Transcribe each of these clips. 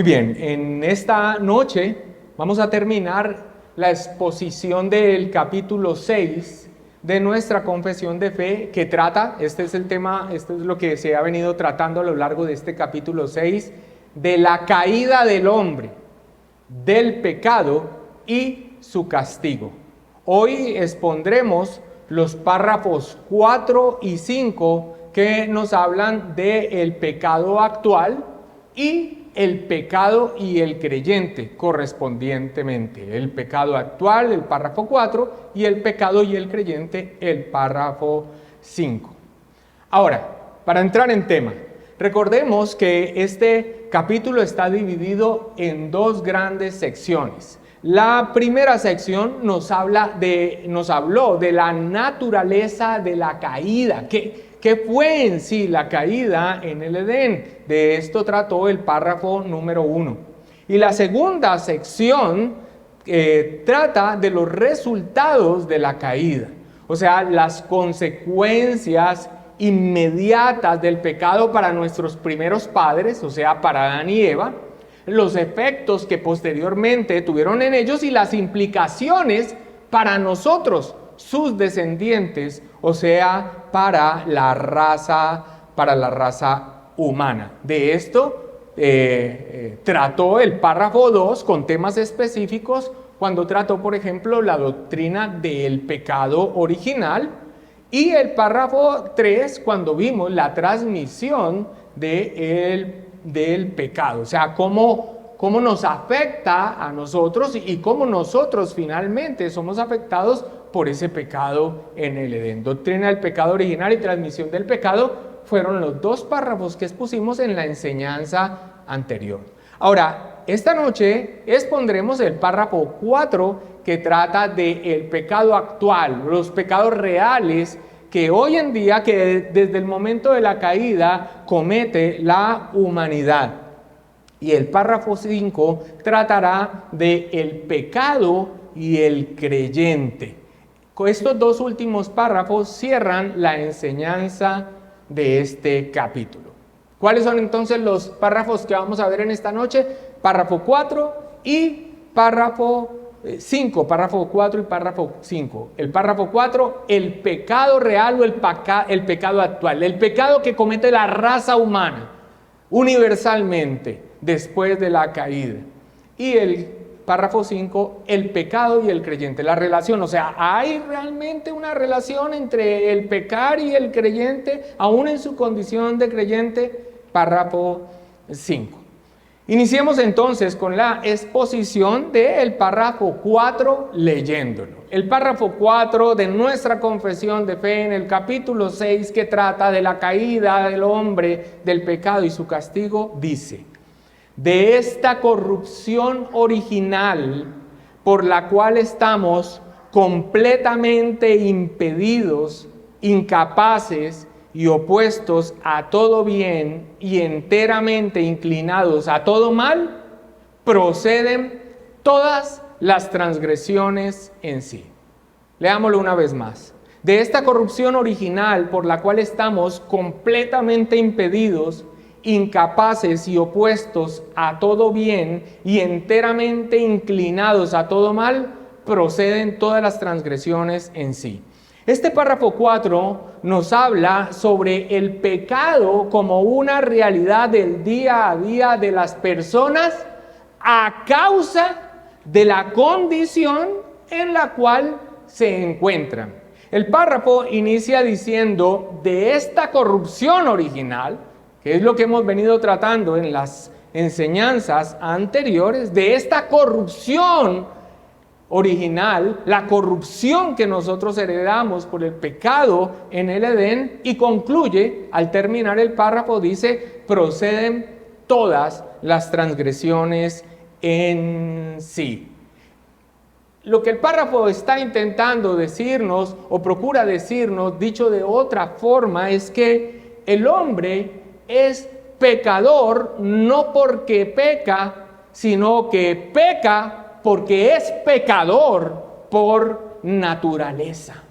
Muy bien, en esta noche vamos a terminar la exposición del capítulo 6 de nuestra confesión de fe que trata, este es el tema, esto es lo que se ha venido tratando a lo largo de este capítulo 6, de la caída del hombre, del pecado y su castigo. Hoy expondremos los párrafos 4 y 5 que nos hablan del pecado actual y el pecado y el creyente correspondientemente. El pecado actual, el párrafo 4, y el pecado y el creyente, el párrafo 5. Ahora, para entrar en tema, recordemos que este capítulo está dividido en dos grandes secciones. La primera sección nos habló de la naturaleza de la caída. ¿Qué fue en sí la caída en el Edén? De esto trató el párrafo número 1. Y la segunda sección trata de los resultados de la caída. O sea, las consecuencias inmediatas del pecado para nuestros primeros padres, o sea, para Adán y Eva, los efectos que posteriormente tuvieron en ellos y las implicaciones para nosotros, sus descendientes, o sea, para la raza humana. De esto trató el párrafo 2 con temas específicos cuando trató, por ejemplo, la doctrina del pecado original, y el párrafo 3 cuando vimos la transmisión del pecado, o sea, cómo nos afecta a nosotros y cómo nosotros finalmente somos afectados por ese pecado en el Edén. Doctrina del pecado original y transmisión del pecado fueron los dos párrafos que expusimos en la enseñanza anterior. Ahora, esta noche expondremos el párrafo 4 que trata del pecado actual, los pecados reales que hoy en día, que desde el momento de la caída comete la humanidad. Y el párrafo 5 tratará del pecado y el creyente. Estos dos últimos párrafos cierran la enseñanza de este capítulo. ¿Cuáles son entonces los párrafos que vamos a ver en esta noche? Párrafo 4 y párrafo 5, párrafo 4 y párrafo 5. El párrafo 4, el pecado real o el pecado actual, el pecado que comete la raza humana universalmente después de la caída. Y el párrafo 5, el pecado y el creyente, la relación. O sea, ¿hay realmente una relación entre el pecar y el creyente, aún en su condición de creyente? Párrafo 5. Iniciemos entonces con la exposición del párrafo 4 leyéndolo. El párrafo 4 de nuestra confesión de fe en el capítulo 6 que trata de la caída del hombre, del pecado y su castigo, dice: de esta corrupción original por la cual estamos completamente impedidos, incapaces y opuestos a todo bien y enteramente inclinados a todo mal, proceden todas las transgresiones en sí. Leámoslo una vez más. De esta corrupción original por la cual estamos completamente impedidos, incapaces y opuestos a todo bien y enteramente inclinados a todo mal, proceden todas las transgresiones en sí. Este párrafo 4 nos habla sobre el pecado como una realidad del día a día de las personas a causa de la condición en la cual se encuentran. El párrafo inicia diciendo de esta corrupción original, que es lo que hemos venido tratando en las enseñanzas anteriores, de esta corrupción original, la corrupción que nosotros heredamos por el pecado en el Edén, y concluye, al terminar el párrafo, dice: proceden todas las transgresiones en sí. Lo que el párrafo está intentando decirnos, o procura decirnos, dicho de otra forma, es que el hombre es pecador no porque peca, sino que peca porque es pecador por naturaleza.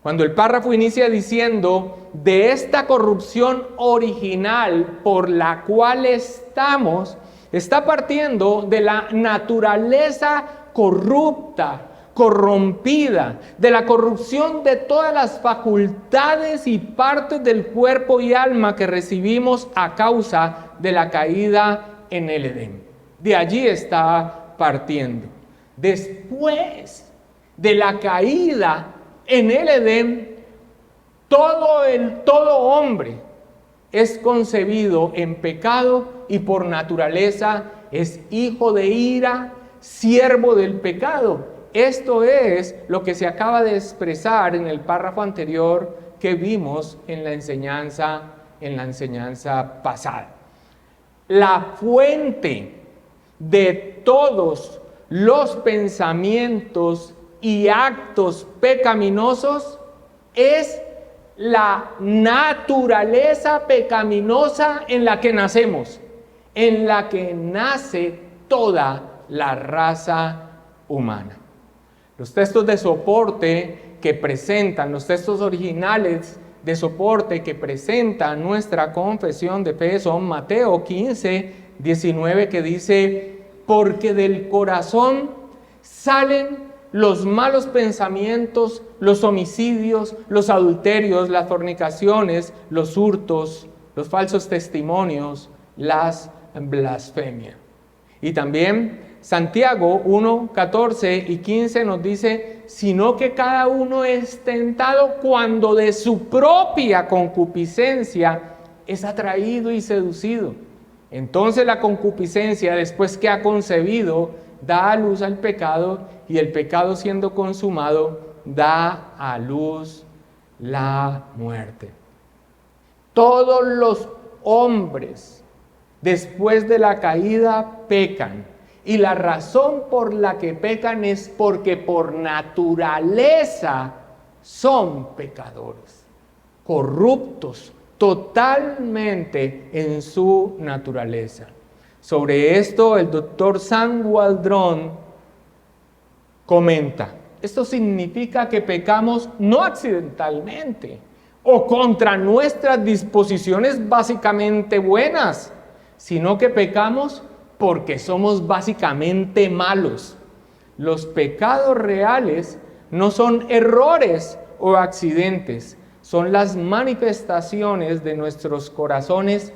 Cuando el párrafo inicia diciendo, de esta corrupción original por la cual estamos, está partiendo de la naturaleza corrupta, corrompida, de la corrupción de todas las facultades y partes del cuerpo y alma que recibimos a causa de la caída en el Edén. De allí está partiendo. Después de la caída en el Edén, todo hombre es concebido en pecado y por naturaleza es hijo de ira, siervo del pecado. Esto es lo que se acaba de expresar en el párrafo anterior que vimos en la enseñanza pasada. La fuente de todos los pensamientos y actos pecaminosos es la naturaleza pecaminosa en la que nacemos, en la que nace toda la raza humana. Los textos de soporte que presentan, los textos originales de soporte que presenta nuestra confesión de fe son Mateo 15, 19, que dice, porque del corazón salen los malos pensamientos, los homicidios, los adulterios, las fornicaciones, los hurtos, los falsos testimonios, las blasfemias. Y también Santiago 1, 14 y 15 nos dice, sino que cada uno es tentado cuando de su propia concupiscencia es atraído y seducido. Entonces la concupiscencia, después que ha concebido, da a luz al pecado, y el pecado siendo consumado, da a luz la muerte. Todos los hombres, después de la caída, pecan. Y la razón por la que pecan es porque por naturaleza son pecadores, corruptos totalmente en su naturaleza. Sobre esto el doctor Sam Waldron comenta, esto significa que pecamos no accidentalmente o contra nuestras disposiciones básicamente buenas, sino que pecamos porque somos básicamente malos. Los pecados reales no son errores o accidentes, son las manifestaciones de nuestros corazones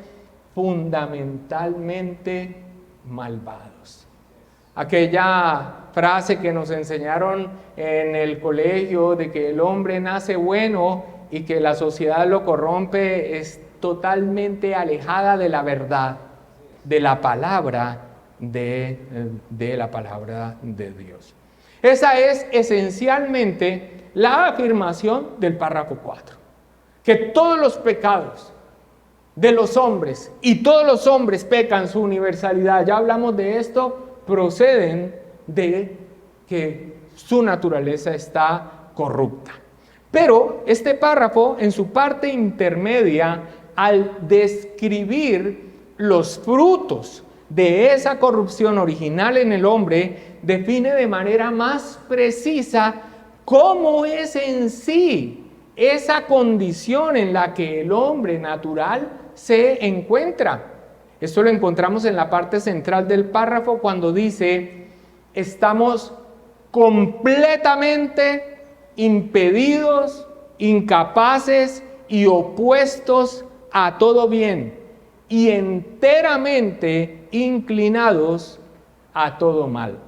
fundamentalmente malvados. Aquella frase que nos enseñaron en el colegio de que el hombre nace bueno y que la sociedad lo corrompe es totalmente alejada de la verdad, de la palabra de la palabra de Dios. Esa es esencialmente la afirmación del párrafo 4, que todos los pecados de los hombres, y todos los hombres pecan, su universalidad, ya hablamos de esto, proceden de que su naturaleza está corrupta. Pero este párrafo, en su parte intermedia, al describir los frutos de esa corrupción original en el hombre, define de manera más precisa cómo es en sí esa condición en la que el hombre natural se encuentra. Esto lo encontramos en la parte central del párrafo cuando dice, estamos completamente impedidos, incapaces y opuestos a todo bien y enteramente inclinados a todo mal.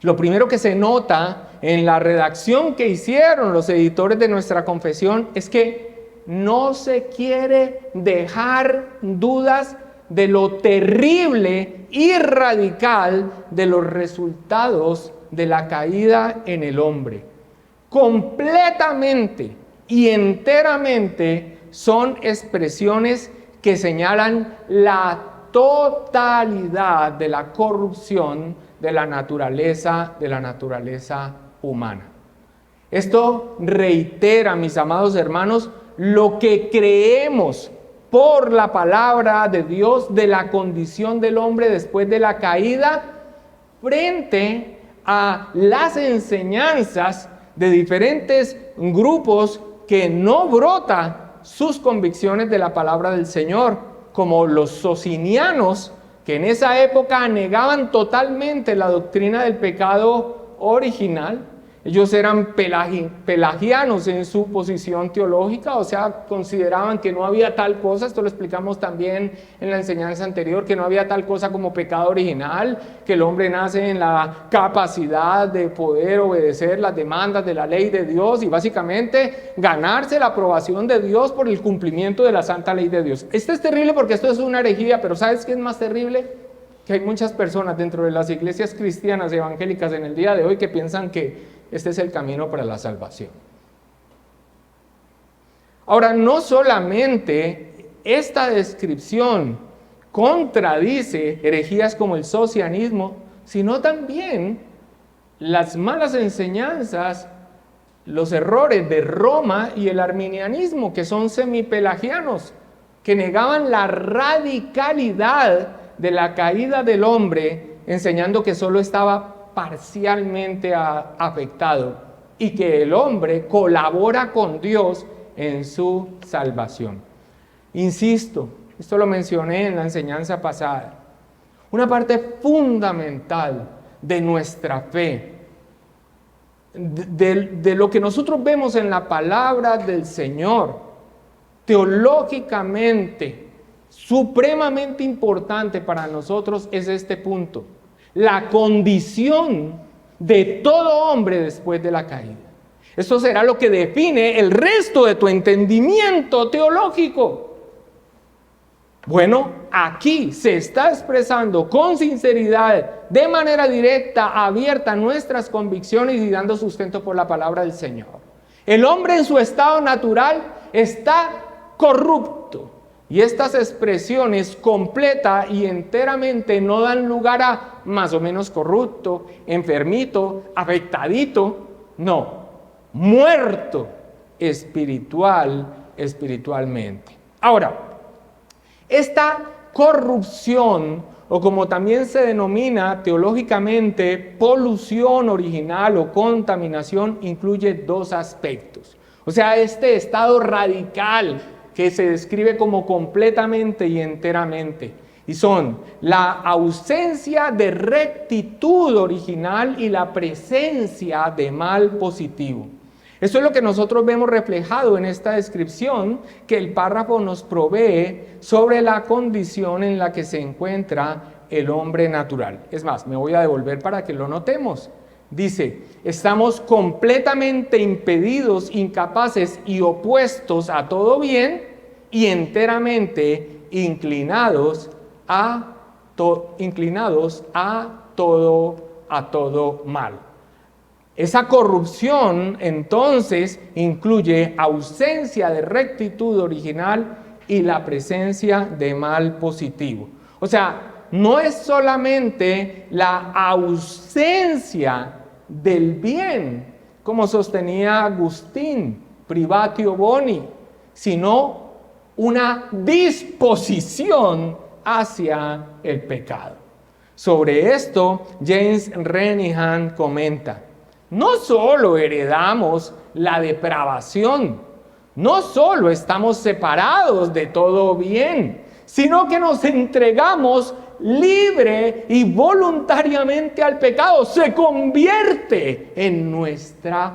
Lo primero que se nota en la redacción que hicieron los editores de nuestra confesión es que no se quiere dejar dudas de lo terrible y radical de los resultados de la caída en el hombre. Completamente y enteramente son expresiones que señalan la totalidad de la corrupción de la naturaleza humana. Esto reitera, mis amados hermanos, lo que creemos por la palabra de Dios de la condición del hombre después de la caída frente a las enseñanzas de diferentes grupos que no brotan sus convicciones de la palabra del Señor, como los socinianos, que en esa época negaban totalmente la doctrina del pecado original. Ellos eran pelagianos en su posición teológica, o sea, consideraban que no había tal cosa, esto lo explicamos también en la enseñanza anterior, que no había tal cosa como pecado original, que el hombre nace en la capacidad de poder obedecer las demandas de la ley de Dios y básicamente ganarse la aprobación de Dios por el cumplimiento de la santa ley de Dios. Esto es terrible porque esto es una herejía, pero ¿sabes qué es más terrible? Que hay muchas personas dentro de las iglesias cristianas evangélicas en el día de hoy que piensan que este es el camino para la salvación. Ahora, no solamente esta descripción contradice herejías como el socianismo, sino también las malas enseñanzas, los errores de Roma y el arminianismo, que son semipelagianos, que negaban la radicalidad de la caída del hombre, enseñando que solo estaba parcialmente afectado y que el hombre colabora con Dios en su salvación. Insisto, esto lo mencioné en la enseñanza pasada, una parte fundamental de nuestra fe, de lo que nosotros vemos en la palabra del Señor, teológicamente, supremamente importante para nosotros es este punto: la condición de todo hombre después de la caída. Eso será lo que define el resto de tu entendimiento teológico. Bueno, aquí se está expresando con sinceridad, de manera directa, abierta, nuestras convicciones y dando sustento por la palabra del Señor. El hombre en su estado natural está corrupto. Y estas expresiones completa y enteramente no dan lugar a más o menos corrupto, enfermito, afectadito. No, muerto espiritualmente. Ahora, esta corrupción, o como también se denomina teológicamente polución original o contaminación, incluye dos aspectos. O sea, este estado radical que se describe como completamente y enteramente, y son la ausencia de rectitud original y la presencia de mal positivo. Eso es lo que nosotros vemos reflejado en esta descripción que el párrafo nos provee sobre la condición en la que se encuentra el hombre natural. Es más, me voy a devolver para que lo notemos. Dice, estamos completamente impedidos, incapaces y opuestos a todo bien y enteramente inclinados a todo mal. Esa corrupción entonces incluye ausencia de rectitud original y la presencia de mal positivo. O sea, no es solamente la ausencia del bien, como sostenía Agustín, Privatio Boni, sino una disposición hacia el pecado. Sobre esto, James Renihan comenta: no solo heredamos la depravación, no solo estamos separados de todo bien, sino que nos entregamos libre y voluntariamente al pecado. Se convierte en nuestra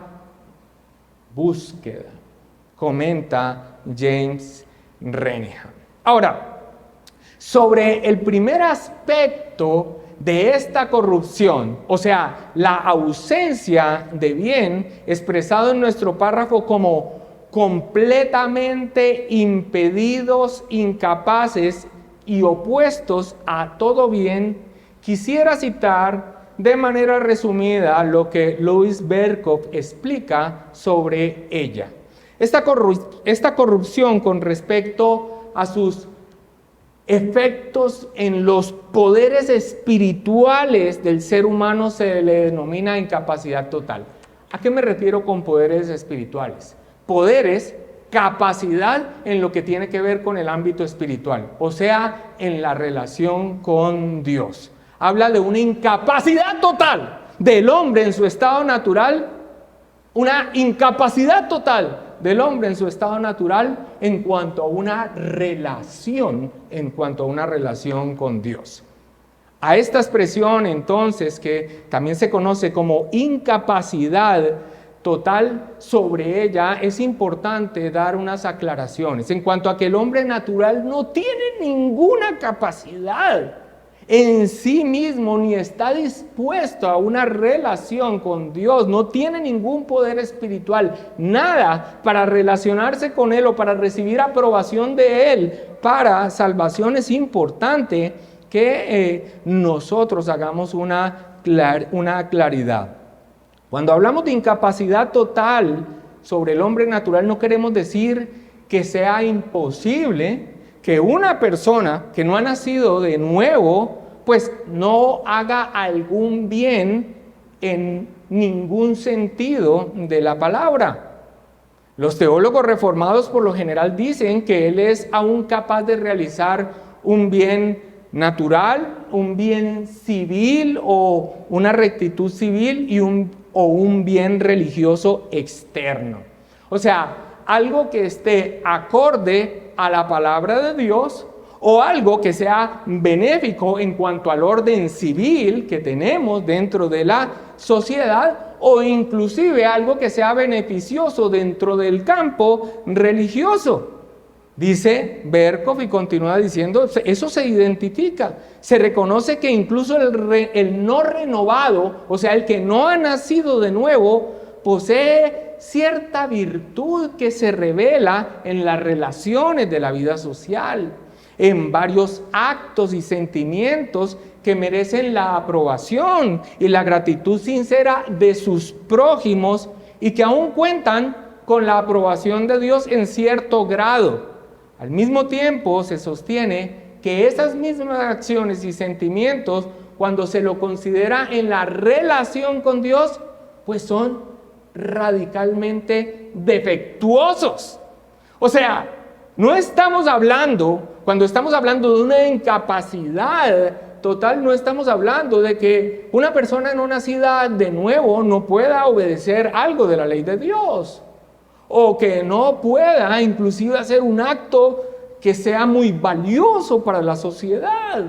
búsqueda, comenta James Renihan. Ahora, sobre el primer aspecto de esta corrupción, o sea, la ausencia de bien, expresado en nuestro párrafo como completamente impedidos, incapaces y opuestos a todo bien, quisiera citar de manera resumida lo que Louis Berkhof explica sobre ella. Esta corrupción con respecto a sus efectos en los poderes espirituales del ser humano se le denomina incapacidad total. ¿A qué me refiero con poderes espirituales? Poderes, capacidad en lo que tiene que ver con el ámbito espiritual, o sea, en la relación con Dios. Habla de una incapacidad total del hombre en su estado natural, una incapacidad total del hombre en su estado natural en cuanto a una relación, con Dios. A esta expresión, entonces, que también se conoce como incapacidad total, sobre ella es importante dar unas aclaraciones en cuanto a que el hombre natural no tiene ninguna capacidad en sí mismo, ni está dispuesto a una relación con Dios, no tiene ningún poder espiritual, nada para relacionarse con Él o para recibir aprobación de Él para salvación. Es importante que nosotros hagamos una claridad. Cuando hablamos de incapacidad total sobre el hombre natural, no queremos decir que sea imposible que una persona que no ha nacido de nuevo, pues no haga algún bien en ningún sentido de la palabra. Los teólogos reformados por lo general dicen que él es aún capaz de realizar un bien natural, un bien civil o una rectitud civil o un bien religioso externo. O sea, algo que esté acorde a la palabra de Dios o algo que sea benéfico en cuanto al orden civil que tenemos dentro de la sociedad, o inclusive algo que sea beneficioso dentro del campo religioso. Dice Berkhof y continúa diciendo, eso se identifica, se reconoce que incluso el no renovado, o sea, el que no ha nacido de nuevo, posee cierta virtud que se revela en las relaciones de la vida social, en varios actos y sentimientos que merecen la aprobación y la gratitud sincera de sus prójimos y que aún cuentan con la aprobación de Dios en cierto grado. Al mismo tiempo se sostiene que esas mismas acciones y sentimientos, cuando se lo considera en la relación con Dios, pues son radicalmente defectuosos. O sea, no estamos hablando, cuando estamos hablando de una incapacidad total, no estamos hablando de que una persona no nacida de nuevo no pueda obedecer algo de la ley de Dios, o que no pueda inclusive hacer un acto que sea muy valioso para la sociedad,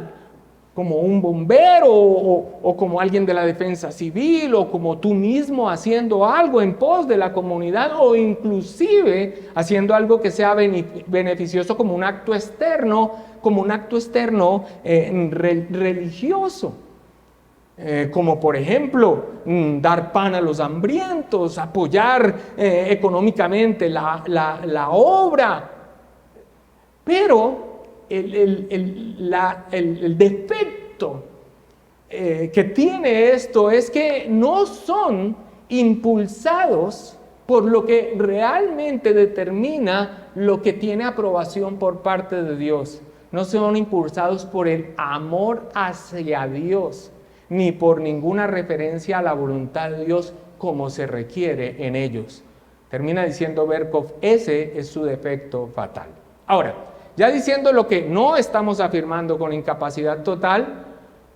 como un bombero o como alguien de la defensa civil, o como tú mismo haciendo algo en pos de la comunidad, o inclusive haciendo algo que sea beneficioso como un acto externo, religioso. Como por ejemplo dar pan a los hambrientos, apoyar económicamente la obra. Pero el defecto que tiene esto es que no son impulsados por lo que realmente determina lo que tiene aprobación por parte de Dios. No son impulsados por el amor hacia Dios, ni por ninguna referencia a la voluntad de Dios como se requiere en ellos. Termina diciendo Berkhof, ese es su defecto fatal. Ahora, ya diciendo lo que no estamos afirmando con incapacidad total,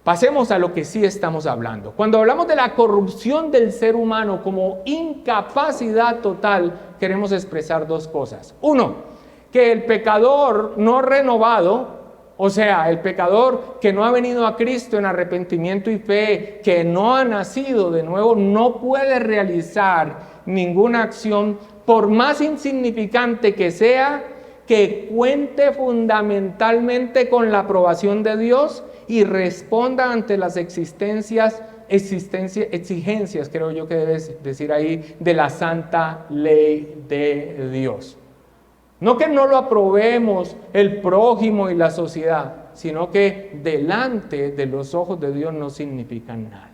pasemos a lo que sí estamos hablando. Cuando hablamos de la corrupción del ser humano como incapacidad total, queremos expresar dos cosas. Uno, que el pecador no renovado, o sea, el pecador que no ha venido a Cristo en arrepentimiento y fe, que no ha nacido de nuevo, no puede realizar ninguna acción, por más insignificante que sea, que cuente fundamentalmente con la aprobación de Dios y responda ante las exigencias, creo yo que debes decir ahí, de la santa ley de Dios. No que no lo aprobemos el prójimo y la sociedad, sino que delante de los ojos de Dios no significan nada.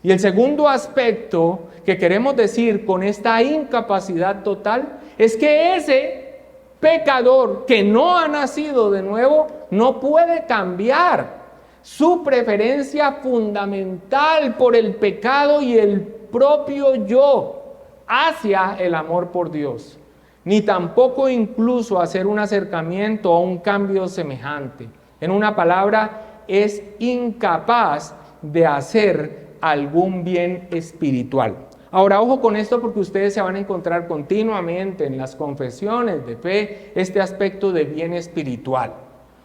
Y el segundo aspecto que queremos decir con esta incapacidad total es que ese pecador que no ha nacido de nuevo no puede cambiar su preferencia fundamental por el pecado y el propio yo hacia el amor por Dios, ni tampoco incluso hacer un acercamiento a un cambio semejante. En una palabra, es incapaz de hacer algún bien espiritual. Ahora, ojo con esto porque ustedes se van a encontrar continuamente en las confesiones de fe este aspecto de bien espiritual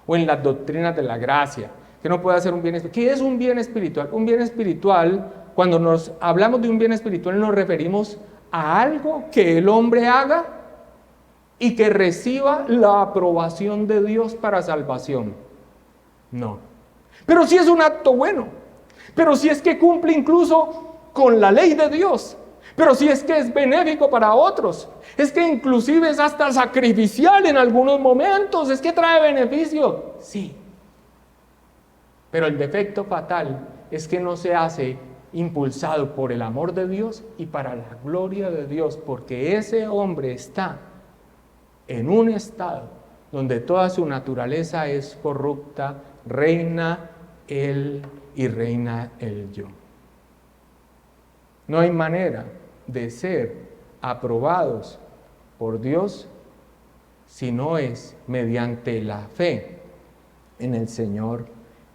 o en las doctrinas de la gracia, que no puede hacer un bien espiritual. ¿Qué es un bien espiritual? Un bien espiritual, cuando nos hablamos de un bien espiritual, nos referimos a algo que el hombre haga y que reciba la aprobación de Dios para salvación. No. Pero si es un acto bueno, pero si es que cumple incluso con la ley de Dios, pero si es que es benéfico para otros, es que inclusive es hasta sacrificial en algunos momentos, es que trae beneficio, sí. Pero el defecto fatal es que no se hace impulsado por el amor de Dios y para la gloria de Dios, porque ese hombre está en un estado donde toda su naturaleza es corrupta, reina él y reina el yo. No hay manera de ser aprobados por Dios si no es mediante la fe en el Señor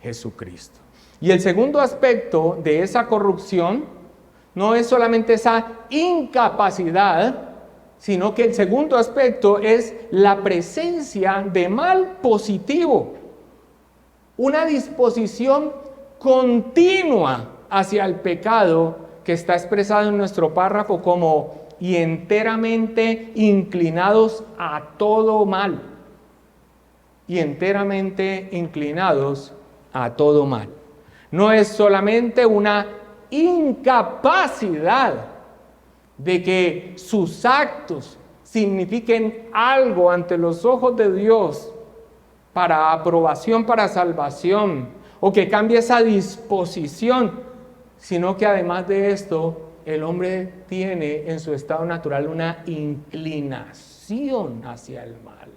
Jesucristo. Y el segundo aspecto de esa corrupción no es solamente esa incapacidad, sino que el segundo aspecto es la presencia de mal positivo, una disposición continua hacia el pecado que está expresado en nuestro párrafo como y enteramente inclinados a todo mal. Y enteramente inclinados a todo mal. No es solamente una incapacidad de que sus actos signifiquen algo ante los ojos de Dios para aprobación, para salvación, o que cambie esa disposición, sino que además de esto, el hombre tiene en su estado natural una inclinación hacia el mal.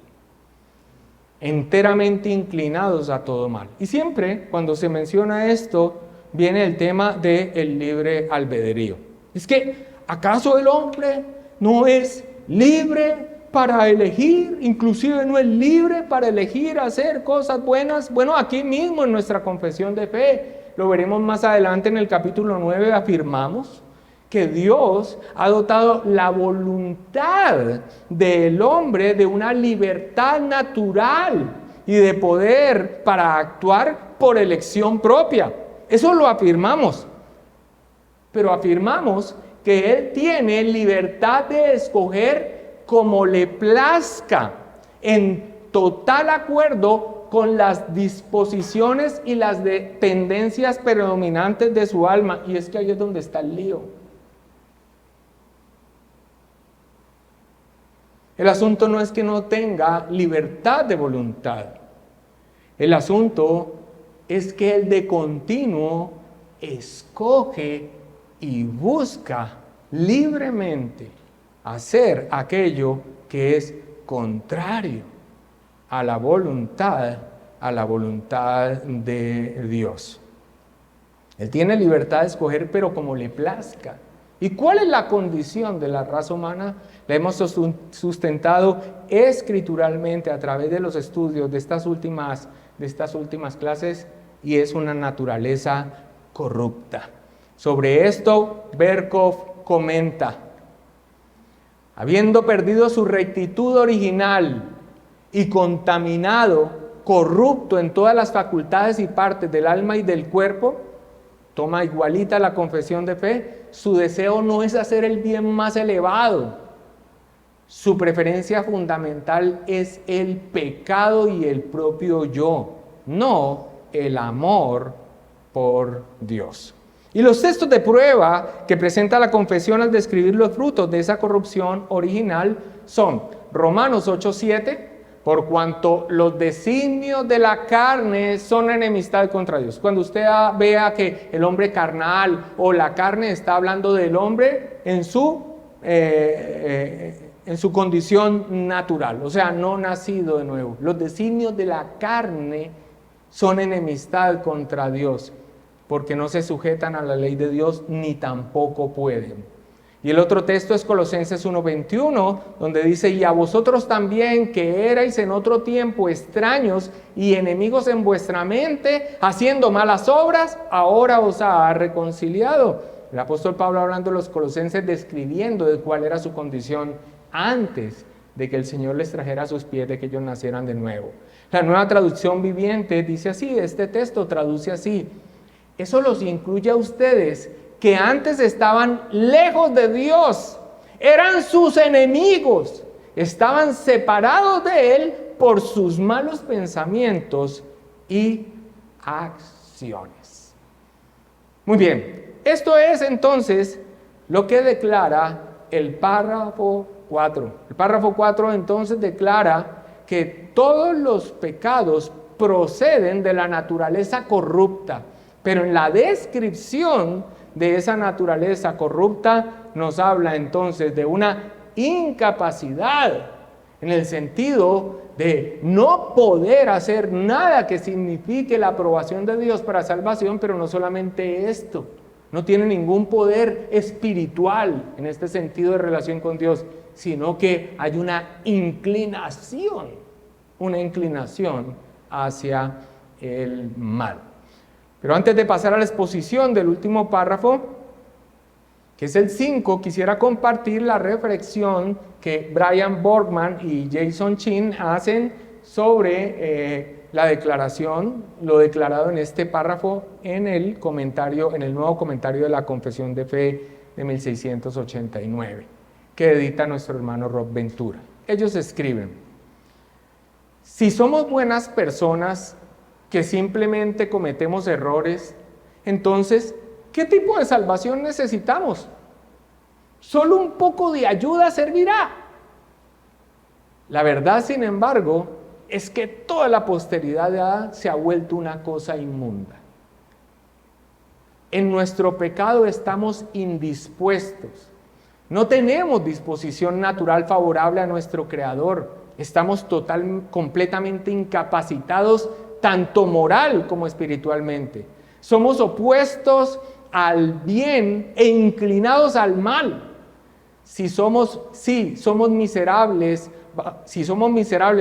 Enteramente inclinados a todo mal. Y siempre cuando se menciona esto, viene el tema del libre albedrío. Es que, ¿acaso el hombre no es libre para elegir? Inclusive no es libre para elegir hacer cosas buenas. Bueno, aquí mismo en nuestra confesión de fe, lo veremos más adelante en el capítulo 9, afirmamos que Dios ha dotado la voluntad del hombre de una libertad natural y de poder para actuar por elección propia. Eso lo afirmamos. Pero afirmamos que Él tiene libertad de escoger como le plazca, en total acuerdo con las disposiciones y las tendencias predominantes de su alma. Y es que ahí es donde está el lío. El asunto no es que no tenga libertad de voluntad. El asunto es que Él de continuo escoge y busca libremente hacer aquello que es contrario a la voluntad de Dios. Él tiene libertad de escoger, pero como le plazca. ¿Y cuál es la condición de la raza humana? La hemos sustentado escrituralmente a través de los estudios de estas últimas clases, y es una naturaleza corrupta. Sobre esto, Berkov comenta: habiendo perdido su rectitud original y contaminado, corrupto en todas las facultades y partes del alma y del cuerpo, toma igualita la confesión de fe, su deseo no es hacer el bien más elevado. Su preferencia fundamental es el pecado y el propio yo, no el amor por Dios. Y los textos de prueba que presenta la confesión al describir los frutos de esa corrupción original son Romanos 8:7, por cuanto los designios de la carne son enemistad contra Dios. Cuando usted vea que el hombre carnal o la carne, está hablando del hombre en su condición natural, o sea, no nacido de nuevo. Los designios de la carne son enemistad contra Dios, porque no se sujetan a la ley de Dios ni tampoco pueden. Y el otro texto es Colosenses 1:21, donde dice: y a vosotros también, que erais en otro tiempo extraños y enemigos en vuestra mente, haciendo malas obras, ahora os ha reconciliado. el apóstol Pablo hablando a los colosenses, describiendo de cuál era su condición antes de que el Señor les trajera a sus pies, de que ellos nacieran de nuevo. La Nueva Traducción Viviente dice así, este texto traduce así: eso los incluye a ustedes, que antes estaban lejos de Dios, eran sus enemigos, estaban separados de Él por sus malos pensamientos y acciones. Muy bien, esto es entonces lo que declara el párrafo 4. El párrafo 4 entonces declara que todos los pecados proceden de la naturaleza corrupta, pero en la descripción de esa naturaleza corrupta nos habla entonces de una incapacidad, en el sentido de no poder hacer nada que signifique la aprobación de Dios para salvación, pero no solamente esto, no tiene ningún poder espiritual en este sentido de relación con Dios, sino que hay una inclinación hacia el mal. Pero antes de pasar a la exposición del último párrafo, que es el 5, quisiera compartir la reflexión que Brian Borgman y Jason Chin hacen sobre la declaración, lo declarado en este párrafo en el comentario, en el nuevo comentario de la Confesión de Fe de 1689, que edita nuestro hermano Rob Ventura. Ellos escriben: si somos buenas personas que simplemente cometemos errores, entonces, ¿qué tipo de salvación necesitamos? Solo un poco de ayuda servirá. La verdad, sin embargo, es que toda la posteridad de Adán se ha vuelto una cosa inmunda. En nuestro pecado estamos indispuestos. No tenemos disposición natural favorable a nuestro Creador. Estamos completamente incapacitados, tanto moral como espiritualmente. Somos opuestos al bien e inclinados al mal. Si somos miserables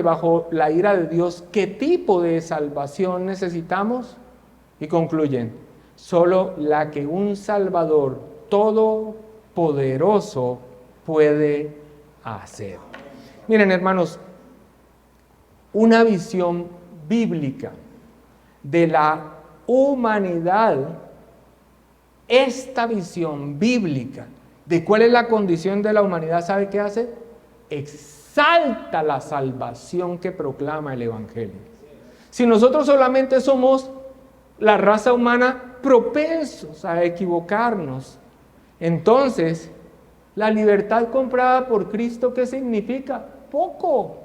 bajo la ira de Dios, ¿qué tipo de salvación necesitamos? Y concluyen: solo la que un Salvador todopoderoso puede hacer. Miren, hermanos, una visión bíblica de la humanidad, esta visión bíblica de cuál es la condición de la humanidad, ¿sabe qué hace? Exalta la salvación que proclama el Evangelio. Si nosotros solamente somos la raza humana propensos a equivocarnos, entonces la libertad comprada por Cristo, ¿qué significa? Poco.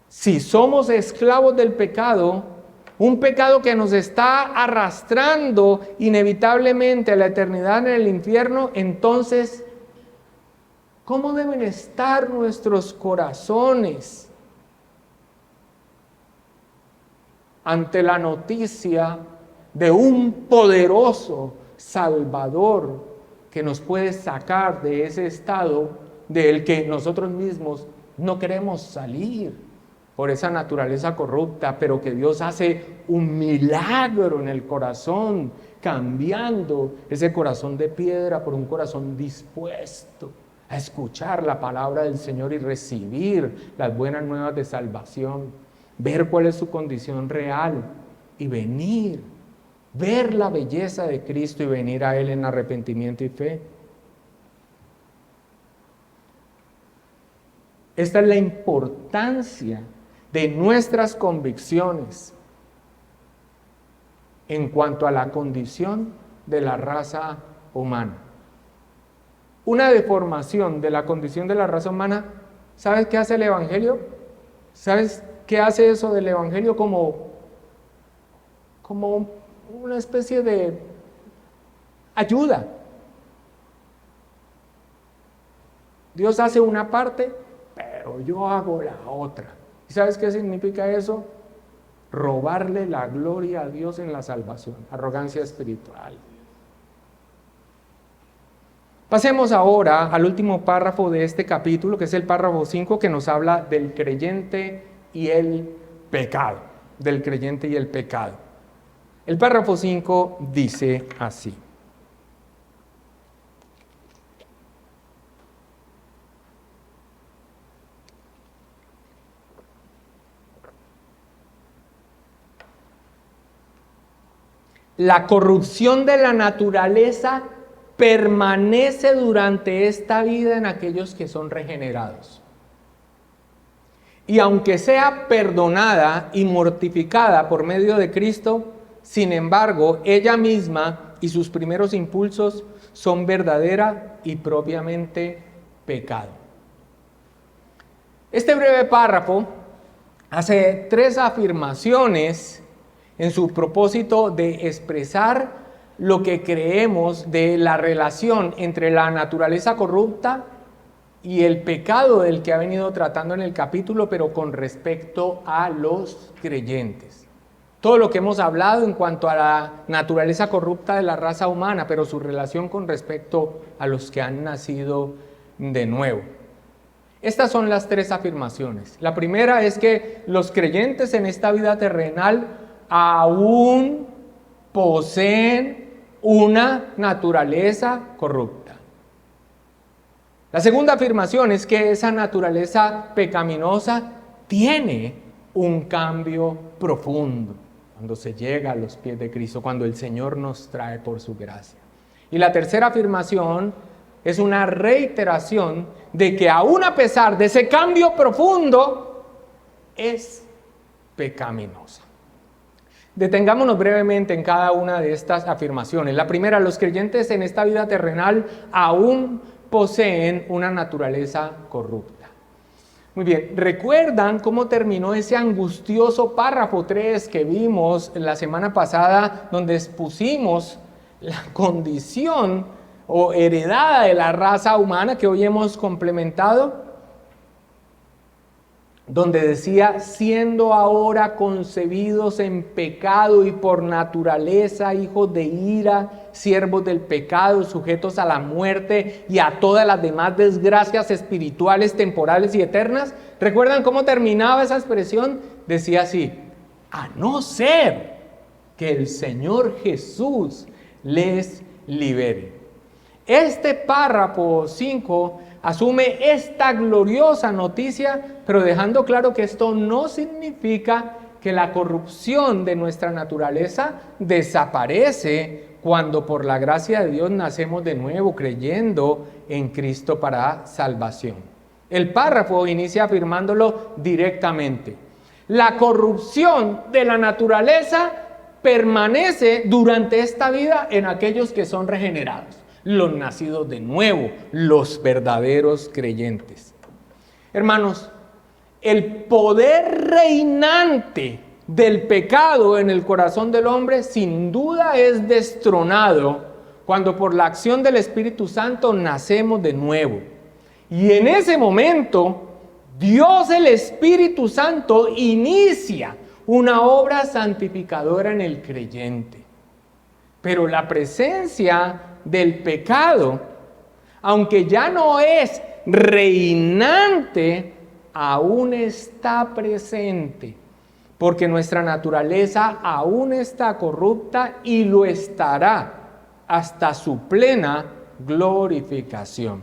Si somos esclavos del pecado, un pecado que nos está arrastrando inevitablemente a la eternidad en el infierno, entonces, ¿cómo deben estar nuestros corazones ante la noticia de un poderoso Salvador que nos puede sacar de ese estado del que nosotros mismos no queremos salir por esa naturaleza corrupta, pero que Dios hace un milagro en el corazón, cambiando ese corazón de piedra por un corazón dispuesto a escuchar la palabra del Señor y recibir las buenas nuevas de salvación, ver cuál es su condición real y venir, ver la belleza de Cristo y venir a Él en arrepentimiento y fe. Esta es la importancia de nuestras convicciones en cuanto a la condición de la raza humana. Una deformación de la condición de la raza humana, ¿sabes qué hace el Evangelio? ¿Sabes qué hace eso del Evangelio? Como una especie de ayuda. Dios hace una parte, pero yo hago la otra. ¿Y sabes qué significa eso? Robarle la gloria a Dios en la salvación, arrogancia espiritual. Pasemos ahora al último párrafo de este capítulo, que es el párrafo 5, que nos habla del creyente y el pecado. Del creyente y el pecado. El párrafo 5 dice así: la corrupción de la naturaleza permanece durante esta vida en aquellos que son regenerados. Y aunque sea perdonada y mortificada por medio de Cristo, sin embargo, ella misma y sus primeros impulsos son verdadera y propiamente pecado. Este breve párrafo hace 3 afirmaciones en su propósito de expresar lo que creemos de la relación entre la naturaleza corrupta y el pecado del que ha venido tratando en el capítulo, pero con respecto a los creyentes. Todo lo que hemos hablado en cuanto a la naturaleza corrupta de la raza humana, pero su relación con respecto a los que han nacido de nuevo. Estas son las 3 afirmaciones. La primera es que los creyentes en esta vida terrenal aún poseen una naturaleza corrupta. La segunda afirmación es que esa naturaleza pecaminosa tiene un cambio profundo cuando se llega a los pies de Cristo, cuando el Señor nos trae por su gracia. Y la tercera afirmación es una reiteración de que aún a pesar de ese cambio profundo, es pecaminosa. Detengámonos brevemente en cada una de estas afirmaciones. La primera, los creyentes en esta vida terrenal aún poseen una naturaleza corrupta. Muy bien, ¿recuerdan cómo terminó ese angustioso párrafo 3 que vimos la semana pasada, donde expusimos la condición o heredada de la raza humana que hoy hemos complementado? Donde decía, siendo ahora concebidos en pecado y por naturaleza hijos de ira, siervos del pecado, sujetos a la muerte y a todas las demás desgracias espirituales, temporales y eternas. ¿Recuerdan cómo terminaba esa expresión? Decía así, a no ser que el Señor Jesús les libere. Este párrafo 5 asume esta gloriosa noticia, pero dejando claro que esto no significa que la corrupción de nuestra naturaleza desaparece cuando por la gracia de Dios nacemos de nuevo creyendo en Cristo para salvación. El párrafo inicia afirmándolo directamente. La corrupción de la naturaleza permanece durante esta vida en aquellos que son regenerados, los nacidos de nuevo, los verdaderos creyentes. Hermanos, el poder reinante del pecado en el corazón del hombre sin duda es destronado cuando por la acción del Espíritu Santo nacemos de nuevo. Y en ese momento, Dios el Espíritu Santo inicia una obra santificadora en el creyente. Pero la presencia del pecado, aunque ya no es reinante, aún está presente, porque nuestra naturaleza aún está corrupta y lo estará hasta su plena glorificación.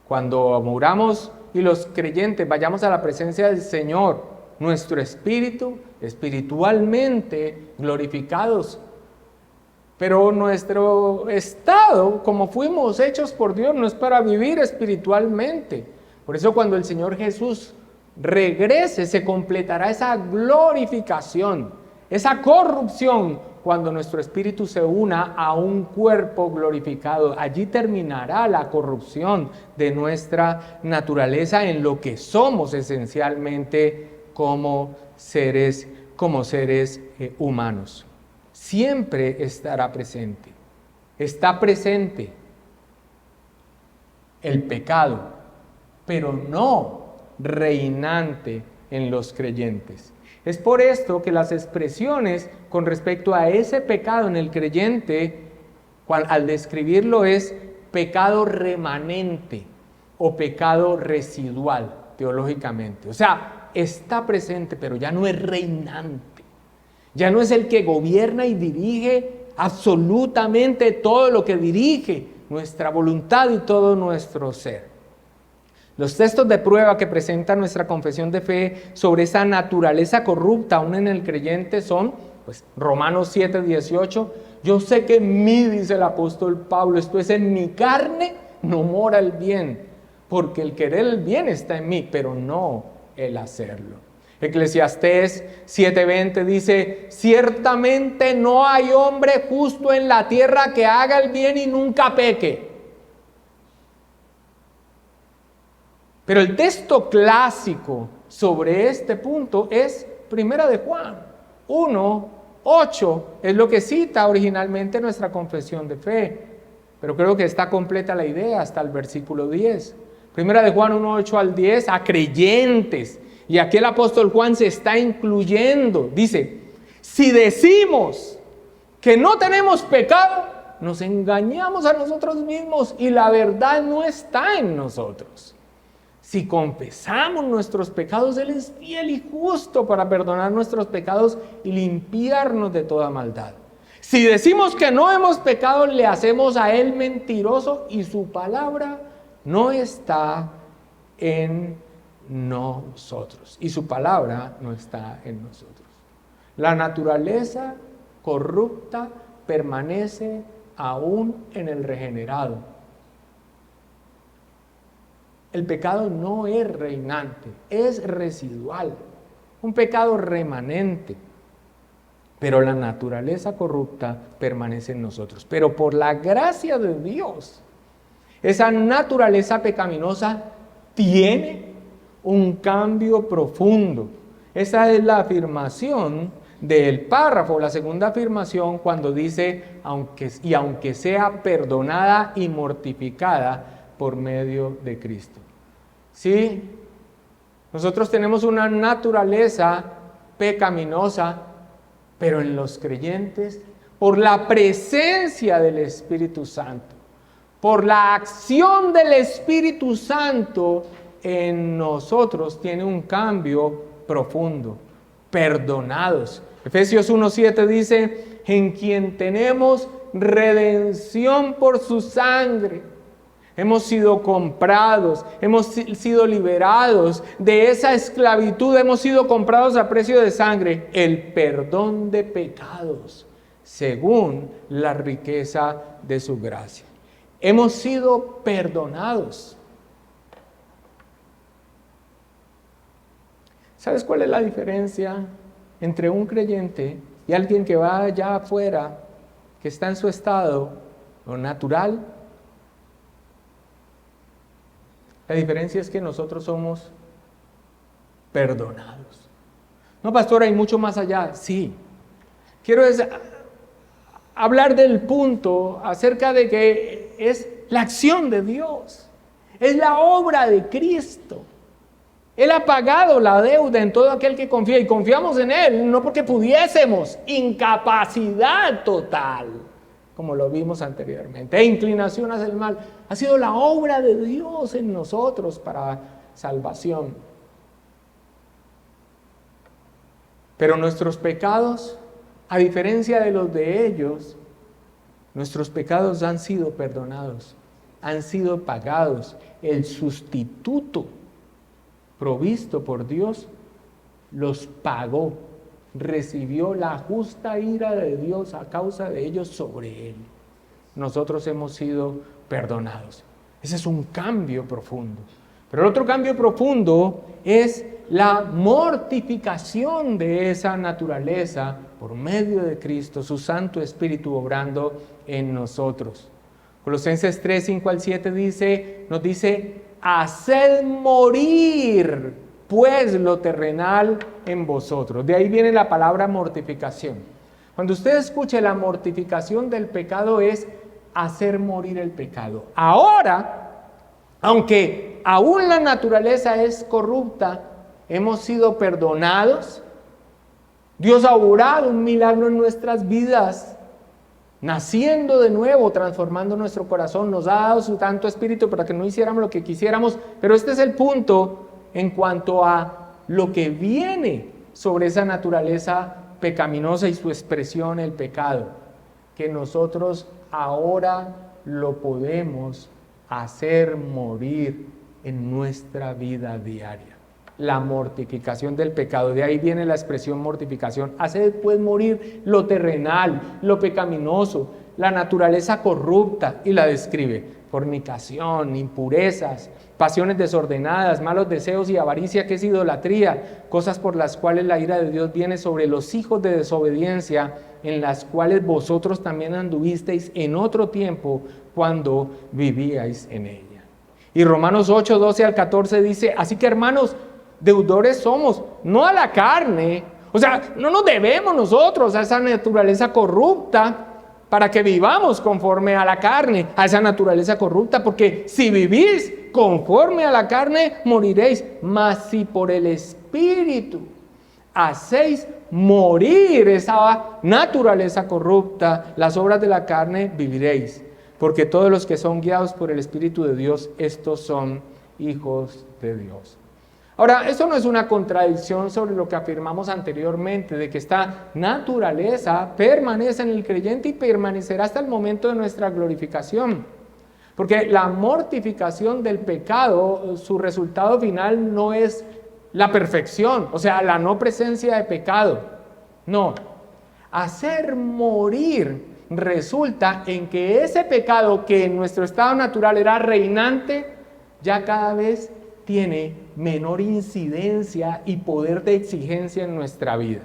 Cuando muramos y los creyentes vayamos a la presencia del Señor, nuestro espíritu espiritualmente glorificados, pero nuestro estado, como fuimos hechos por Dios, no es para vivir espiritualmente. Por eso cuando el Señor Jesús regrese, se completará esa glorificación, esa corrupción, cuando nuestro espíritu se una a un cuerpo glorificado. Allí terminará la corrupción de nuestra naturaleza en lo que somos esencialmente como seres humanos. Siempre estará presente. Está presente el pecado, pero no reinante en los creyentes. Es por esto que las expresiones con respecto a ese pecado en el creyente, al describirlo, es pecado remanente o pecado residual teológicamente. O sea, está presente, pero ya no es reinante. Ya no es el que gobierna y dirige absolutamente todo lo que dirige nuestra voluntad y todo nuestro ser. Los textos de prueba que presenta nuestra confesión de fe sobre esa naturaleza corrupta aún en el creyente son Pues Romanos 7:18, yo sé que en mí, dice el apóstol Pablo, esto es, en mi carne no mora el bien, porque el querer el bien está en mí, pero no el hacerlo. Eclesiastés 7:20 dice, ciertamente no hay hombre justo en la tierra que haga el bien y nunca peque. Pero el texto clásico sobre este punto es Primera de Juan 1:8, es lo que cita originalmente nuestra confesión de fe, pero creo que está completa la idea hasta el versículo 10. Primera de Juan 1:8 al 10, a creyentes, y aquí el apóstol Juan se está incluyendo, dice, si decimos que no tenemos pecado, nos engañamos a nosotros mismos y la verdad no está en nosotros. Si confesamos nuestros pecados, Él es fiel y justo para perdonar nuestros pecados y limpiarnos de toda maldad. Si decimos que no hemos pecado, le hacemos a Él mentiroso y su palabra no está en nosotros. Y su palabra no está en nosotros. La naturaleza corrupta permanece aún en el regenerado. El pecado no es reinante, es residual, un pecado remanente. Pero la naturaleza corrupta permanece en nosotros. Pero por la gracia de Dios, esa naturaleza pecaminosa tiene un cambio profundo. Esa es la afirmación del párrafo, la segunda afirmación, cuando dice, aunque sea perdonada y mortificada por medio de Cristo. Sí, nosotros tenemos una naturaleza pecaminosa, pero en los creyentes, por la presencia del Espíritu Santo, por la acción del Espíritu Santo en nosotros, tiene un cambio profundo. Perdonados. Efesios 1:7 dice, en quien tenemos redención por su sangre. Hemos sido comprados, hemos sido liberados de esa esclavitud, hemos sido comprados a precio de sangre, el perdón de pecados, según la riqueza de su gracia. Hemos sido perdonados. ¿Sabes cuál es la diferencia entre un creyente y alguien que va allá afuera, que está en su estado natural? La diferencia es que nosotros somos perdonados. No, pastor, hay mucho más allá. Sí. Quiero hablar del punto acerca de que es la acción de Dios. Es la obra de Cristo. Él ha pagado la deuda en todo aquel que confía. Y confiamos en Él, no porque pudiésemos. Incapacidad total, como lo vimos anteriormente, e inclinación hacia el mal, ha sido la obra de Dios en nosotros para salvación. Pero nuestros pecados, a diferencia de los de ellos, nuestros pecados han sido perdonados, han sido pagados. El sustituto provisto por Dios los pagó. Recibió la justa ira de Dios a causa de ellos sobre él. Nosotros hemos sido perdonados. Ese es un cambio profundo. Pero el otro cambio profundo es la mortificación de esa naturaleza por medio de Cristo, su Santo Espíritu obrando en nosotros. Colosenses 3:5-7 nos dice, haced morir pues lo terrenal en vosotros. De ahí viene la palabra mortificación. Cuando usted escuche la mortificación del pecado es hacer morir el pecado. Ahora, aunque aún la naturaleza es corrupta, hemos sido perdonados. Dios ha obrado un milagro en nuestras vidas, naciendo de nuevo, transformando nuestro corazón. Nos ha dado su Santo Espíritu para que no hiciéramos lo que quisiéramos. Pero este es el punto en cuanto a lo que viene sobre esa naturaleza pecaminosa y su expresión, el pecado, que nosotros ahora lo podemos hacer morir en nuestra vida diaria. la mortificación del pecado. De ahí viene la expresión mortificación. Hace después morir lo terrenal, lo pecaminoso, la naturaleza corrupta, y la describe: fornicación, impurezas, pasiones desordenadas, malos deseos y avaricia, que es idolatría, cosas por las cuales la ira de Dios viene sobre los hijos de desobediencia, en las cuales vosotros también anduvisteis en otro tiempo cuando vivíais en ella. Y Romanos 8, 12 al 14 dice: así que, hermanos, deudores somos, no a la carne. O sea, no nos debemos nosotros a esa naturaleza corrupta para que vivamos conforme a la carne, a esa naturaleza corrupta, porque si vivís conforme a la carne, moriréis. Mas si por el Espíritu hacéis morir esa naturaleza corrupta, las obras de la carne, viviréis. Porque todos los que son guiados por el Espíritu de Dios, estos son hijos de Dios. Ahora, esto no es una contradicción sobre lo que afirmamos anteriormente, de que esta naturaleza permanece en el creyente y permanecerá hasta el momento de nuestra glorificación. Porque la mortificación del pecado, su resultado final no es la perfección, o sea, la no presencia de pecado. No, hacer morir resulta en que ese pecado que en nuestro estado natural era reinante, ya cada vez tiene menor incidencia y poder de exigencia en nuestra vida.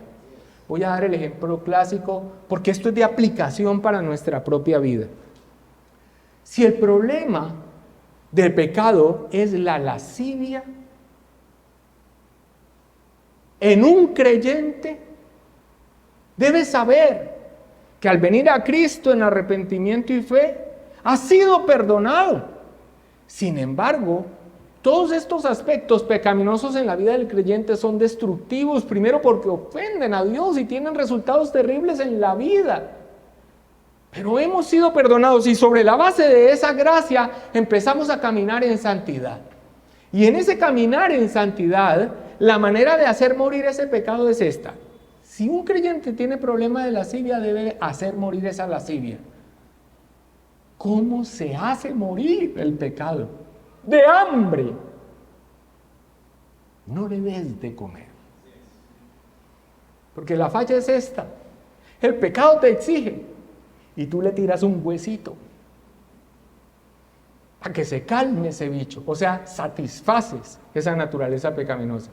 Voy a dar el ejemplo clásico porque esto es de aplicación para nuestra propia vida. Si el problema del pecado es la lascivia, en un creyente debe saber que al venir a Cristo en arrepentimiento y fe, ha sido perdonado. Sin embargo, todos estos aspectos pecaminosos en la vida del creyente son destructivos, primero porque ofenden a Dios y tienen resultados terribles en la vida. Pero hemos sido perdonados y sobre la base de esa gracia empezamos a caminar en santidad. Y en ese caminar en santidad, la manera de hacer morir ese pecado es esta. Si un creyente tiene problema de lascivia, debe hacer morir esa lascivia. ¿Cómo se hace morir el pecado? De hambre. No le des de comer. Porque la falla es esta. El pecado te exige y tú le tiras un huesito para que se calme ese bicho. O sea, satisfaces esa naturaleza pecaminosa.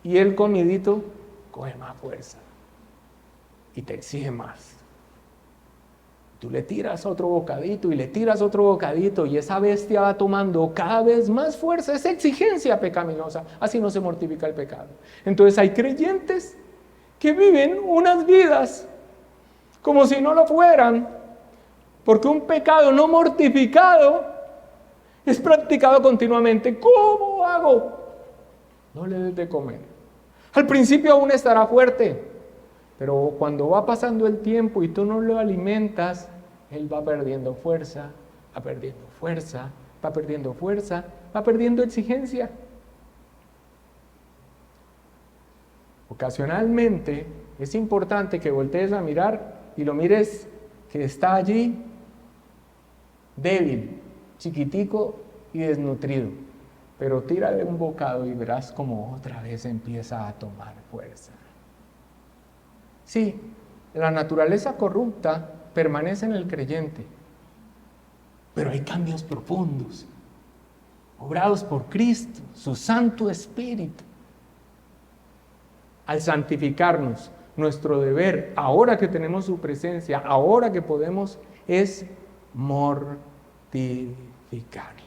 Y el comidito coge más fuerza y te exige más. Tú le tiras otro bocadito y le tiras otro bocadito y esa bestia va tomando cada vez más fuerza, esa exigencia pecaminosa. Así no se mortifica el pecado. Entonces hay creyentes que viven unas vidas como si no lo fueran, porque un pecado no mortificado es practicado continuamente. ¿Cómo hago? No le des de comer. Al principio aún estará fuerte, pero cuando va pasando el tiempo y tú no lo alimentas, él va perdiendo fuerza, va perdiendo fuerza, va perdiendo fuerza, va perdiendo exigencia. Ocasionalmente es importante que voltees a mirar y lo mires que está allí débil, chiquitico y desnutrido. Pero tírale un bocado y verás como otra vez empieza a tomar fuerza. Sí, la naturaleza corrupta permanece en el creyente, pero hay cambios profundos, obrados por Cristo, su Santo Espíritu. Al santificarnos, nuestro deber, ahora que tenemos su presencia, ahora que podemos, es mortificarlo.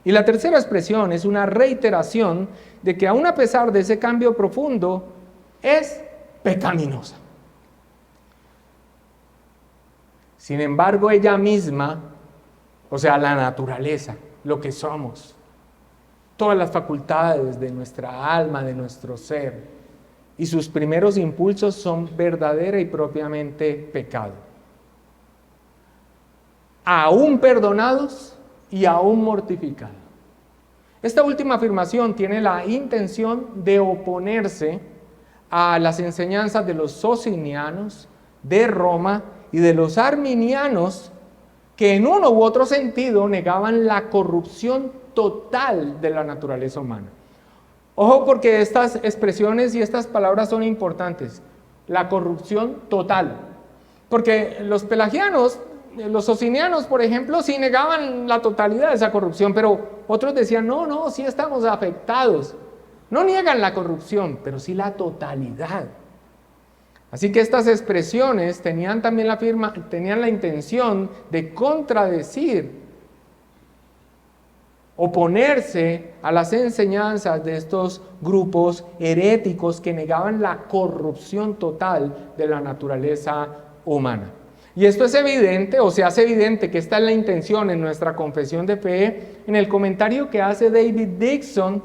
Y la tercera expresión es una reiteración de que aún a pesar de ese cambio profundo, es pecaminosa. Sin embargo, ella misma, o sea, la naturaleza, lo que somos, todas las facultades de nuestra alma, de nuestro ser, y sus primeros impulsos son verdadera y propiamente pecado. Aún perdonados y aún mortificados. Esta última afirmación tiene la intención de oponerse a las enseñanzas de los socinianos de Roma y de los arminianos, que en uno u otro sentido negaban la corrupción total de la naturaleza humana. Ojo porque estas expresiones y estas palabras son importantes. La corrupción total. Porque los pelagianos, los socinianos, por ejemplo, sí negaban la totalidad de esa corrupción, pero otros decían, no, sí estamos afectados. No niegan la corrupción, pero sí la totalidad. Así que estas expresiones tenían también tenían la intención de contradecir, oponerse a las enseñanzas de estos grupos heréticos que negaban la corrupción total de la naturaleza humana. Y esto es evidente, o se hace evidente que esta es la intención en nuestra confesión de fe, en el comentario que hace David Dixon,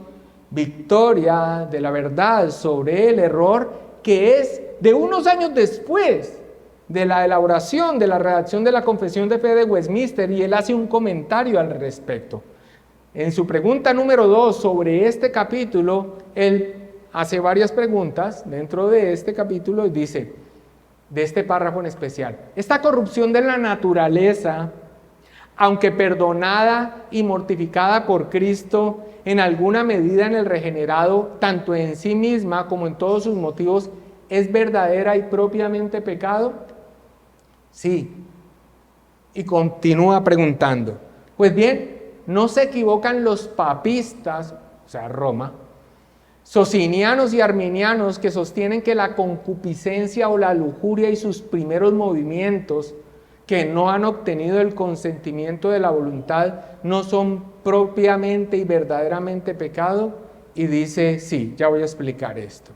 Victoria de la verdad sobre el error, que es de unos años después de la elaboración, de la redacción de la confesión de fe de Westminster, y él hace un comentario al respecto. En su pregunta número 2 sobre este capítulo, él hace varias preguntas dentro de este capítulo y dice, de este párrafo en especial, esta corrupción de la naturaleza, aunque perdonada y mortificada por Cristo, en alguna medida en el regenerado, tanto en sí misma como en todos sus motivos, ¿es verdadera y propiamente pecado? Sí. Y continúa preguntando. Pues bien, no se equivocan los papistas, o sea, Roma, socinianos y arminianos que sostienen que la concupiscencia o la lujuria y sus primeros movimientos, que no han obtenido el consentimiento de la voluntad, no son propiamente y verdaderamente pecado. Y dice, sí, ya voy a explicar esto.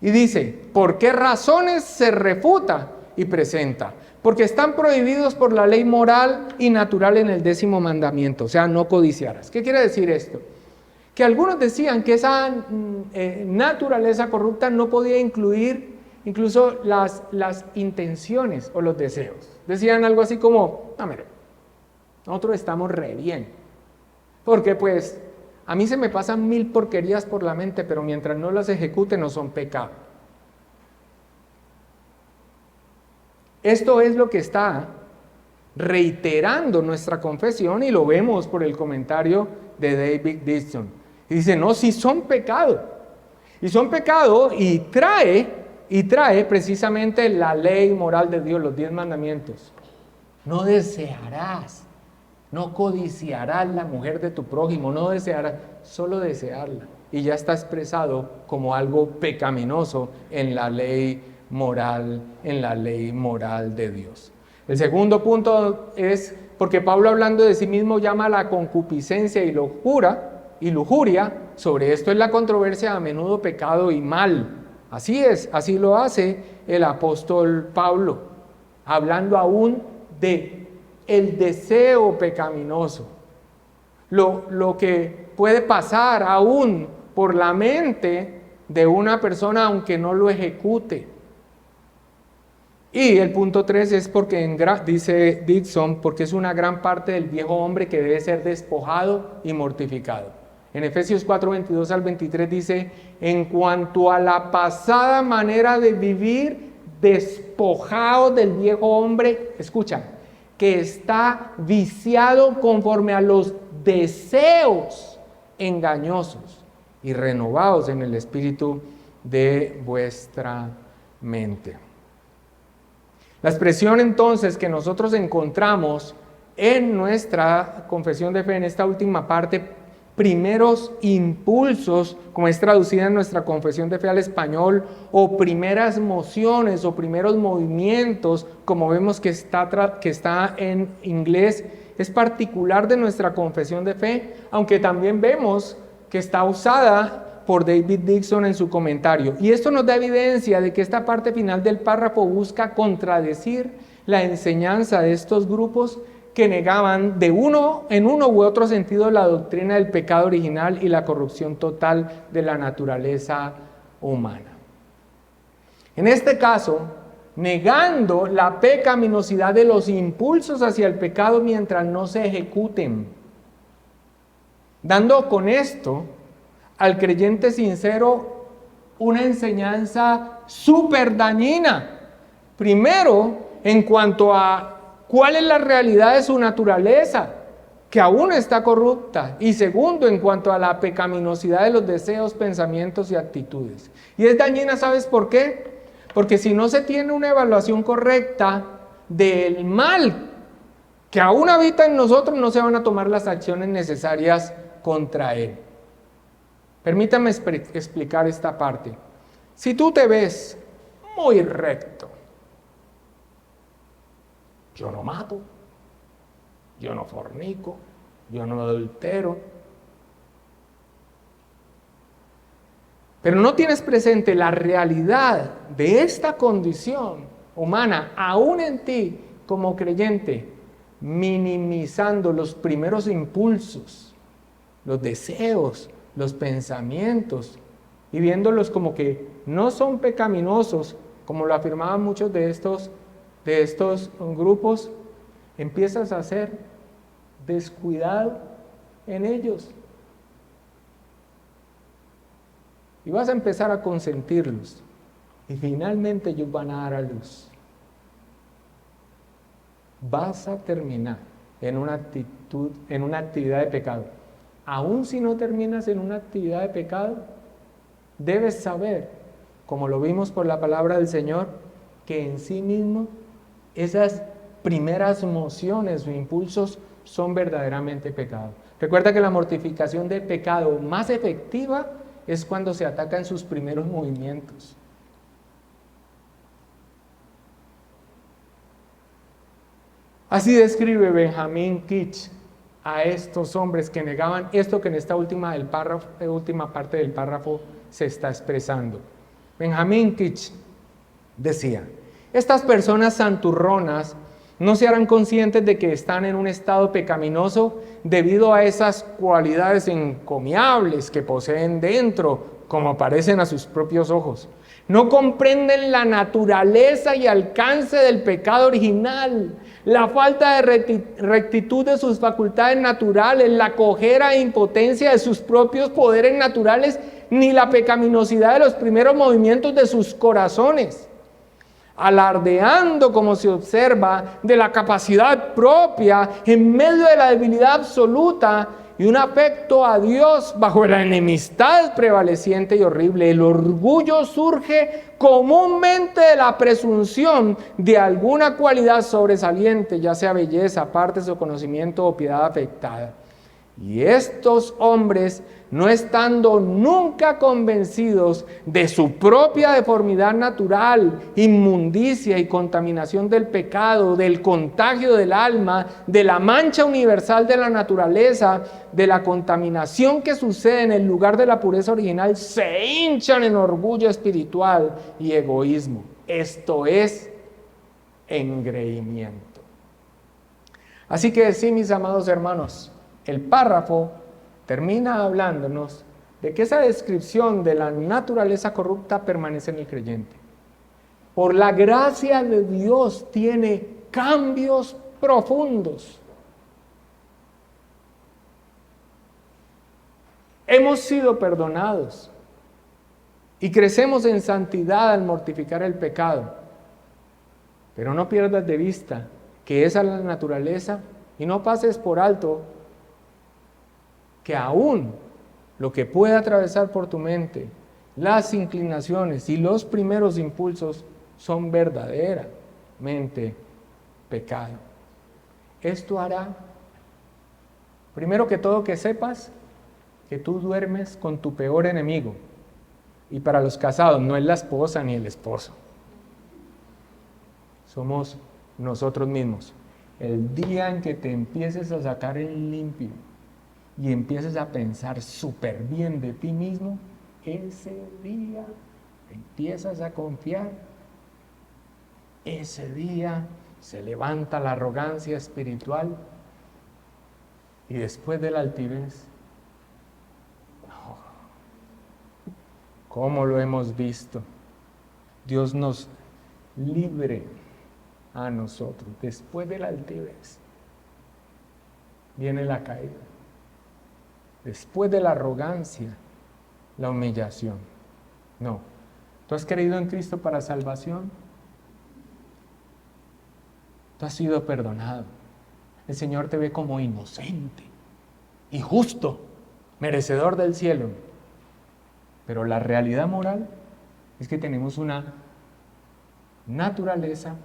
Y dice, ¿por qué razones se refuta y presenta? Porque están prohibidos por la ley moral y natural en el 10º mandamiento, o sea, no codiciarás. ¿Qué quiere decir esto? Que algunos decían que esa naturaleza corrupta no podía incluir incluso las intenciones o los deseos. Decían algo así como, mire, nosotros estamos re bien, porque pues a mí se me pasan 1000 porquerías por la mente, pero mientras no las ejecute no son pecado. Esto es lo que está reiterando nuestra confesión y lo vemos por el comentario de David Dixon. Y dice, no, sí son pecado. Y son pecado y trae precisamente la ley moral de Dios, los 10 mandamientos. No desearás, no codiciarás la mujer de tu prójimo, no desearás, solo desearla. Y ya está expresado como algo pecaminoso en la ley moral, de Dios. El segundo punto es porque Pablo, hablando de sí mismo, llama la concupiscencia y lujuria. Sobre esto es la controversia, a menudo pecado y mal. Así es, así lo hace el apóstol Pablo, hablando aún de el deseo pecaminoso, lo que puede pasar aún por la mente de una persona aunque no lo ejecute. Y el punto 3 es porque, dice Dixon, porque es una gran parte del viejo hombre que debe ser despojado y mortificado. En Efesios 4, 22 al 23 dice, en cuanto a la pasada manera de vivir, despojado del viejo hombre, escucha, que está viciado conforme a los deseos engañosos y renovados en el espíritu de vuestra mente. La expresión entonces que nosotros encontramos en nuestra confesión de fe, en esta última parte, primeros impulsos, como es traducida en nuestra confesión de fe al español, o primeras mociones o primeros movimientos, como vemos que está en inglés, es particular de nuestra confesión de fe, aunque también vemos que está usada por David Dixon en su comentario. Y esto nos da evidencia de que esta parte final del párrafo busca contradecir la enseñanza de estos grupos que negaban en uno u otro sentido la doctrina del pecado original y la corrupción total de la naturaleza humana. En este caso, negando la pecaminosidad de los impulsos hacia el pecado mientras no se ejecuten, dando con esto al creyente sincero una enseñanza súper dañina. Primero, en cuanto a cuál es la realidad de su naturaleza, que aún está corrupta. Y segundo, en cuanto a la pecaminosidad de los deseos, pensamientos y actitudes. Y es dañina, ¿sabes por qué? Porque si no se tiene una evaluación correcta del mal que aún habita en nosotros, no se van a tomar las acciones necesarias contra él. Permítame explicar esta parte. Si tú te ves muy recto, yo no mato, yo no fornico, yo no adultero, pero no tienes presente la realidad de esta condición humana, aún en ti como creyente, minimizando los primeros impulsos, los deseos, los pensamientos, y viéndolos como que no son pecaminosos, como lo afirmaban muchos de estos grupos, empiezas a ser descuidado en ellos. Y vas a empezar a consentirlos. Y finalmente ellos van a dar a luz. Vas a terminar en una actividad de pecado. Aún si no terminas en una actividad de pecado, debes saber, como lo vimos por la palabra del Señor, que en sí mismo esas primeras mociones o impulsos son verdaderamente pecado. Recuerda que la mortificación del pecado más efectiva es cuando se ataca en sus primeros movimientos. Así describe Benjamin Kitch a estos hombres que negaban esto que en esta última parte del párrafo se está expresando. Benjamin Kitch decía: estas personas santurronas no se harán conscientes de que están en un estado pecaminoso debido a esas cualidades encomiables que poseen dentro, como parecen a sus propios ojos. No comprenden la naturaleza y alcance del pecado original, la falta de rectitud de sus facultades naturales, la cojera e impotencia de sus propios poderes naturales, ni la pecaminosidad de los primeros movimientos de sus corazones. Alardeando, como se observa, de la capacidad propia en medio de la debilidad absoluta y un afecto a Dios bajo la enemistad prevaleciente y horrible. El orgullo surge comúnmente de la presunción de alguna cualidad sobresaliente, ya sea belleza, partes o conocimiento o piedad afectada. Y estos hombres, no estando nunca convencidos de su propia deformidad natural, inmundicia y contaminación del pecado, del contagio del alma, de la mancha universal de la naturaleza, de la contaminación que sucede en el lugar de la pureza original, se hinchan en orgullo espiritual y egoísmo. Esto es engreimiento. Así que sí, mis amados hermanos, el párrafo termina hablándonos de que esa descripción de la naturaleza corrupta permanece en el creyente. Por la gracia de Dios tiene cambios profundos. Hemos sido perdonados y crecemos en santidad al mortificar el pecado. Pero no pierdas de vista que esa es la naturaleza y no pases por alto que aún lo que puede atravesar por tu mente, las inclinaciones y los primeros impulsos son verdaderamente pecado. Esto hará, primero que todo, que sepas que tú duermes con tu peor enemigo. Y para los casados no es la esposa ni el esposo. Somos nosotros mismos. El día en que te empieces a sacar en limpio y empieces a pensar súper bien de ti mismo, ese día empiezas a confiar, ese día se levanta la arrogancia espiritual y después de la altivez, ¿cómo lo hemos visto? Dios nos libre a nosotros. Después de la altivez viene la caída. Después de la arrogancia, la humillación. No. ¿Tú has creído en Cristo para salvación? Tú has sido perdonado. El Señor te ve como inocente y justo, merecedor del cielo. Pero la realidad moral es que tenemos una naturaleza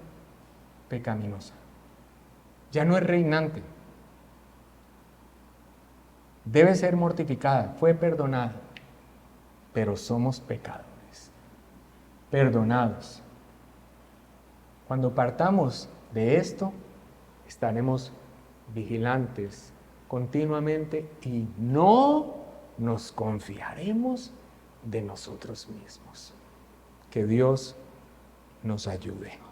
pecaminosa. Ya no es reinante. Debe ser mortificada, fue perdonada, pero somos pecadores, perdonados. Cuando partamos de esto, estaremos vigilantes continuamente y no nos confiaremos de nosotros mismos. Que Dios nos ayude.